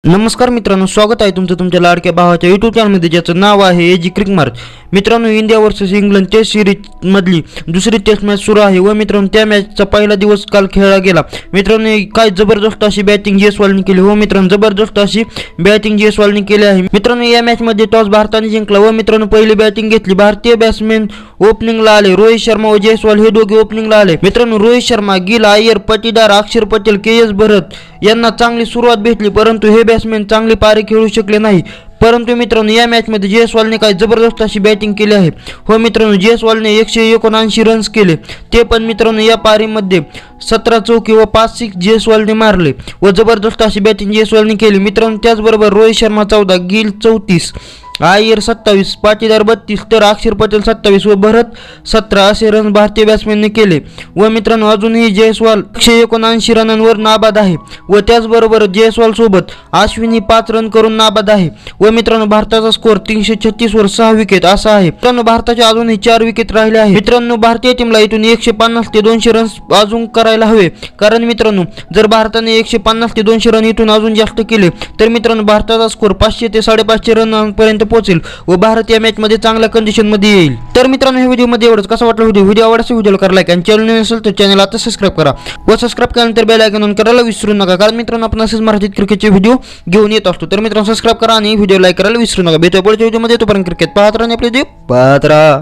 नमस्कार मित्रांनो, स्वागत आहे तुमचं तुमच्या लाडक्या भावाच्या यूट्यूब चॅनलमध्ये, ज्याचं नाव आहे एजी क्रिक मार्च. मित्रांनो, India versus England test series मधली दुसरी टेस्ट मॅच सुरू आहे व मित्रांनो त्या मॅचचा पहिला दिवस काल खेळला गेला. मित्रांनो, काय जबरदस्त अशी बॅटिंग जयस्वालने केली व मित्रांनो जबरदस्त अशी बॅटिंग जयस्वालने केली आहे. मित्रांनो, या मॅच मध्ये टॉस भारताने जिंकला व मित्रांनो पहिली बॅटिंग घेतली. भारतीय बॅट्समॅन ओपनिंगला आले. रोहित शर्मा व जयस्वाल हे दोघे ओपनिंगला आले. मित्रांनो, रोहित शर्मा, गिल, अय्यर, पाटीदार, अक्षर पटेल, के.एस. भरत यांना चांगली सुरुवात भेटली, परंतु हे बॅट्समॅन चांगले पारी खेळू शकले नाही. परंतु मित्रांनो या मॅच मध्ये जयस्वालने काय जबरदस्त अशी बॅटिंग केली आहे. हो मित्रांनो, जयस्वालने 179 रन्स केले, ते पण मित्रांनो या पारीमध्ये 17 चौकी व 5 सिक्स जयस्वालने मारले व जबरदस्त अशी बॅटिंग जयस्वालने केली. मित्रांनो त्याचबरोबर रोहित शर्मा 14, गिल 34, अय्यर 27, पाटीदार 32, तर अक्षर पटेल 27 व भरत 17 असे रन भारतीय बॅट्समॅनने केले. व मित्रांनो अजूनही जयस्वाल 179 रनांवर नाबाद आहे व त्याचबरोबर जयस्वाल सोबत अश्विनी 5 रन करून नाबाद आहे. व मित्रांनो भारताचा स्कोअर 336 वर 6 विकेट असा आहे. मित्रांनो भारताच्या अजूनही 4 विकेट राहिले आहेत. मित्रांनो भारतीय टीमला इथून 150 ते 200 रन अजून करायला हवे, कारण मित्रांनो जर भारताने 150 ते 200 रन इथून अजून जास्त केले तर मित्रांनो भारताचा स्कोअर 500 ते 550 रनांपर्यंत पोहोचेल व भारत या मॅच मध्ये चांगल्या कंडिशन मध्ये येईल. तर मित्रांनो या व्हिडिओ मध्ये एवढंच. कसा वाटला व्हिडिओ आवडल्यास व्हिडिओला करा लाईक आणि चॅनल नसेल तर चॅनल आता सबस्क्राइब करा व सबस्क्राइब केल्यानंतर बेल आयकॉन ऑन करायला विसरू नका, कारण मित्रांनो आपण असेच मराठीत क्रिकेटचे व्हिडिओ घेऊन येत असतो. तर मित्रांनो सबस्क्राइब करा आणि व्हिडिओ लाईक करायला विसरू नका. भेटूया पुढच्या व्हिडिओ मध्ये. तोपर्यंत क्रिकेट पाहत राहा, आपले पाहत राहा.